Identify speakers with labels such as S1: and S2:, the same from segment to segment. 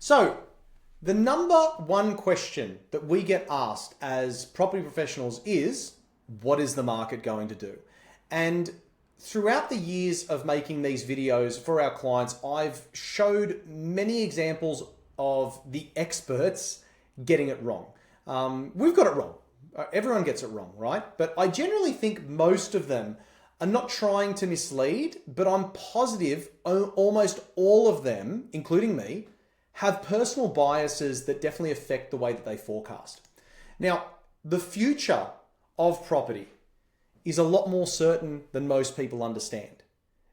S1: So, the number one question that we get asked as property professionals is, what is the market going to do? And throughout the years of making these videos for our clients, I've showed many examples of the experts getting it wrong. We've got it wrong. Everyone gets it wrong, right? But I generally think most of them are not trying to mislead, but I'm positive almost all of them, including me, have personal biases that definitely affect the way that they forecast. Now, the future of property is a lot more certain than most people understand.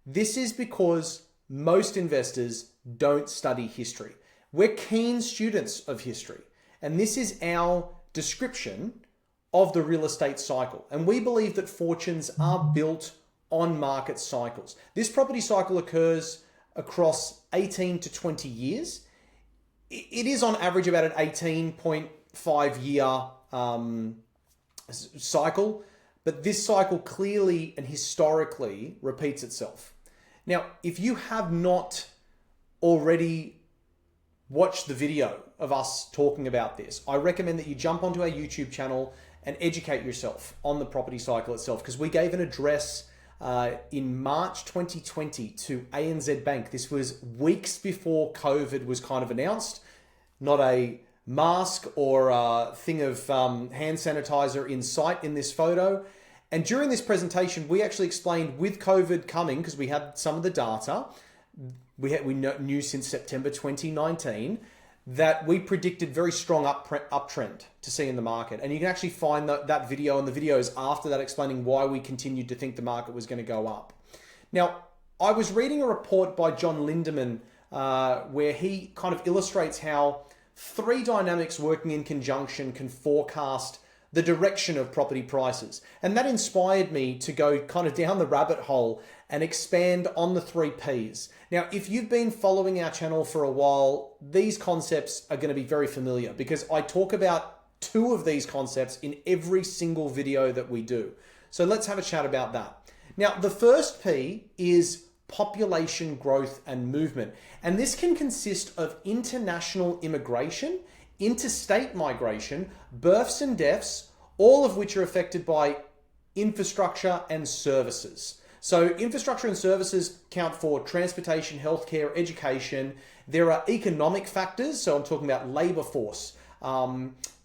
S1: This is because most investors don't study history. We're keen students of history, and this is our description of the real estate cycle. And we believe that fortunes are built on market cycles. This property cycle occurs across 18 to 20 years. It is on average about an 18.5 year cycle, but this cycle clearly and historically repeats itself. Now, if you have not already watched the video of us talking about this, I recommend that you jump onto our YouTube channel and educate yourself on the property cycle itself, because we gave an address in March 2020 to ANZ Bank. This was weeks before COVID was kind of announced. Not a mask or a thing of hand sanitizer in sight in this photo. And during this presentation, we actually explained, with COVID coming, because we had some of the data, we knew since September 2019, that we predicted very strong uptrend to see in the market. And you can actually find that video and the videos after that explaining why we continued to think the market was going to go up. Now, I was reading a report by John Lindemann where he kind of illustrates how three dynamics working in conjunction can forecast the direction of property prices. And that inspired me to go kind of down the rabbit hole and expand on the 3 Ps. Now, if you've been following our channel for a while, these concepts are going to be very familiar, because I talk about 2 of these concepts in every single video that we do. So let's have a chat about that. Now, the first P is population growth and movement. And this can consist of international immigration, interstate migration, births and deaths, all of which are affected by infrastructure and services. So infrastructure and services count for transportation, healthcare, education. There are economic factors. So I'm talking about labor force,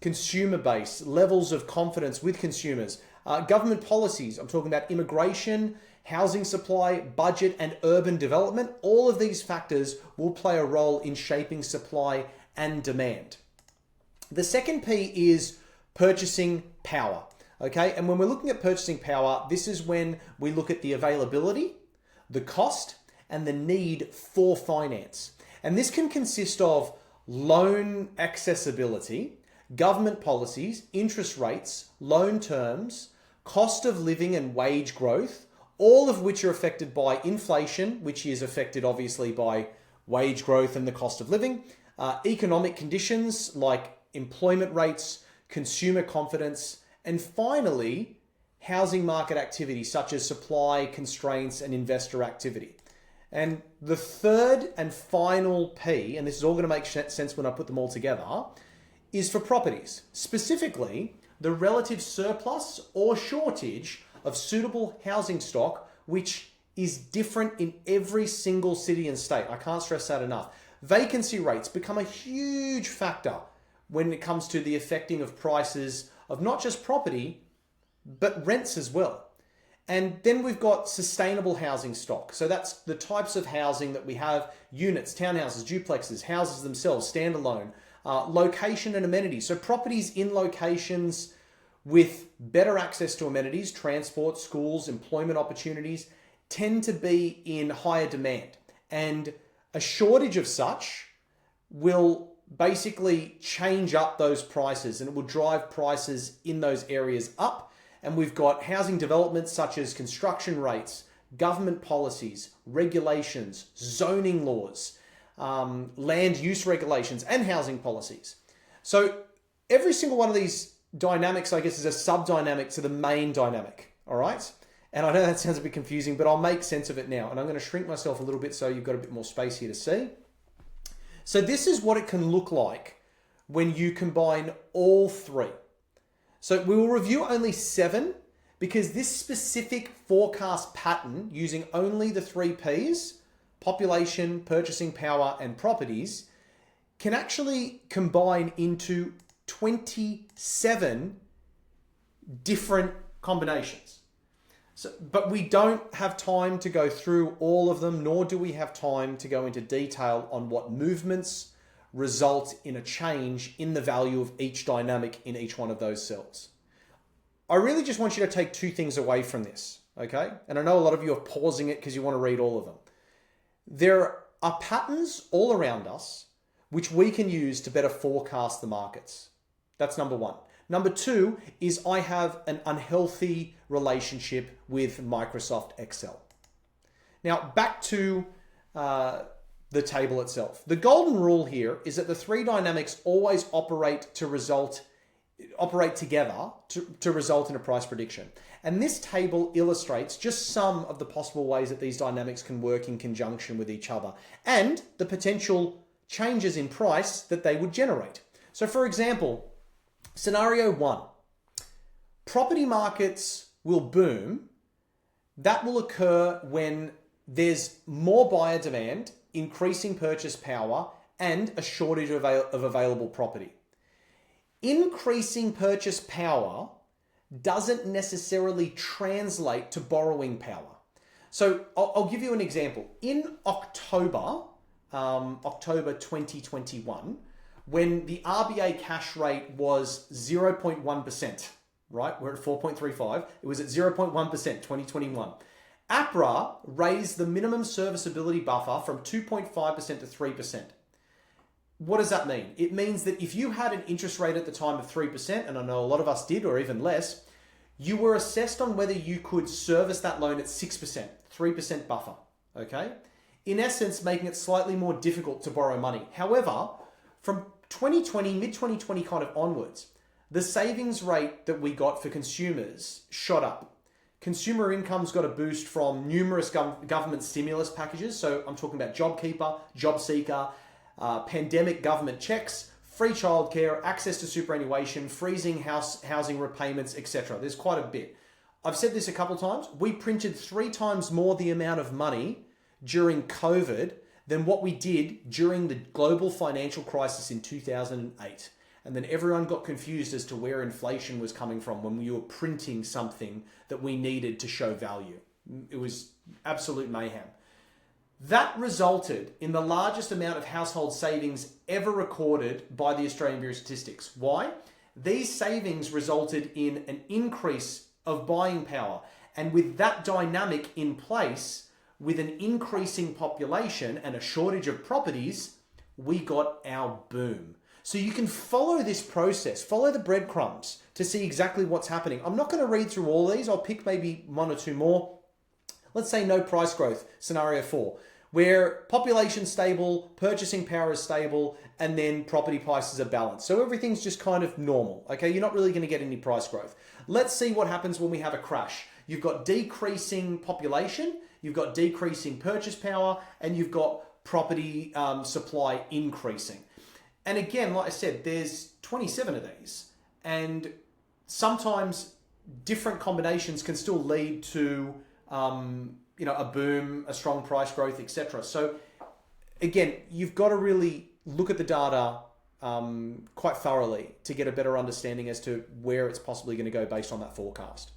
S1: consumer base, levels of confidence with consumers, government policies. I'm talking about immigration, housing supply, budget, and urban development. All of these factors will play a role in shaping supply and demand. The second P is purchasing power. Okay, and when we're looking at purchasing power, this is when we look at the availability, the cost, and the need for finance. And this can consist of loan accessibility, government policies, interest rates, loan terms, cost of living and wage growth, all of which are affected by inflation, which is affected obviously by wage growth and the cost of living, economic conditions like employment rates, consumer confidence, and finally, housing market activity such as supply constraints and investor activity. And the third and final P, and this is all going to make sense when I put them all together, is for properties, specifically the relative surplus or shortage of suitable housing stock, which is different in every single city and state. I can't stress that enough. Vacancy rates become a huge factor when it comes to the affecting of prices of not just property, but rents as well. And then we've got sustainable housing stock. So that's the types of housing that we have: units, townhouses, duplexes, houses themselves, standalone, location and amenities. So properties in locations with better access to amenities, transport, schools, employment opportunities, tend to be in higher demand. And a shortage of such will basically change up those prices, and it will drive prices in those areas up. And we've got housing developments such as construction rates, government policies, regulations, zoning laws, land use regulations, and housing policies. So every single one of these dynamics, I guess, is a sub-dynamic to the main dynamic, all right? And I know that sounds a bit confusing, but I'll make sense of it now. And I'm going to shrink myself a little bit so you've got a bit more space here to see. So this is what it can look like when you combine all three. So we will review only 7 because this specific forecast pattern using only the 3 Ps, population, purchasing power, and properties, can actually combine into 27 different combinations. But we don't have time to go through all of them, nor do we have time to go into detail on what movements result in a change in the value of each dynamic in each one of those cells. I really just want you to take 2 things away from this, okay? And I know a lot of you are pausing it because you want to read all of them. There are patterns all around us which we can use to better forecast the markets. That's number 1. Number 2 is I have an unhealthy relationship with Microsoft Excel. Now, back to the table itself. The golden rule here is that the 3 dynamics always operate together to result in a price prediction. And this table illustrates just some of the possible ways that these dynamics can work in conjunction with each other and the potential changes in price that they would generate. So for example, scenario 1, property markets will boom. That will occur when there's more buyer demand, increasing purchase power, and a shortage of available property. Increasing purchase power doesn't necessarily translate to borrowing power. So I'll give you an example. In October 2021, when the RBA cash rate was 0.1%, right? We're at 4.35. It was at 0.1%, 2021. APRA raised the minimum serviceability buffer from 2.5% to 3%. What does that mean? It means that if you had an interest rate at the time of 3%, and I know a lot of us did, or even less, you were assessed on whether you could service that loan at 6%, 3% buffer, okay? In essence, making it slightly more difficult to borrow money. However, from 2020, mid-2020 kind of onwards, the savings rate that we got for consumers shot up. Consumer incomes got a boost from numerous government stimulus packages. So I'm talking about JobKeeper, JobSeeker, pandemic government checks, free childcare, access to superannuation, freezing housing repayments, etc. There's quite a bit. I've said this a couple of times. We printed 3 times more the amount of money during COVID than what we did during the global financial crisis in 2008. And then everyone got confused as to where inflation was coming from when we were printing something that we needed to show value. It was absolute mayhem. That resulted in the largest amount of household savings ever recorded by the Australian Bureau of Statistics. Why? These savings resulted in an increase of buying power. And with that dynamic in place, with an increasing population and a shortage of properties, we got our boom. So you can follow this process, follow the breadcrumbs to see exactly what's happening. I'm not going to read through all these. I'll pick maybe 1 or 2 more. Let's say no price growth, scenario 4, where population stable, purchasing power is stable, and then property prices are balanced. So everything's just kind of normal, okay? You're not really going to get any price growth. Let's see what happens when we have a crash. You've got decreasing population, you've got decreasing purchase power, and you've got property supply increasing. And again, like I said, there's 27 of these, and sometimes different combinations can still lead to a boom, a strong price growth, etc. So again, you've got to really look at the data quite thoroughly to get a better understanding as to where it's possibly going to go based on that forecast.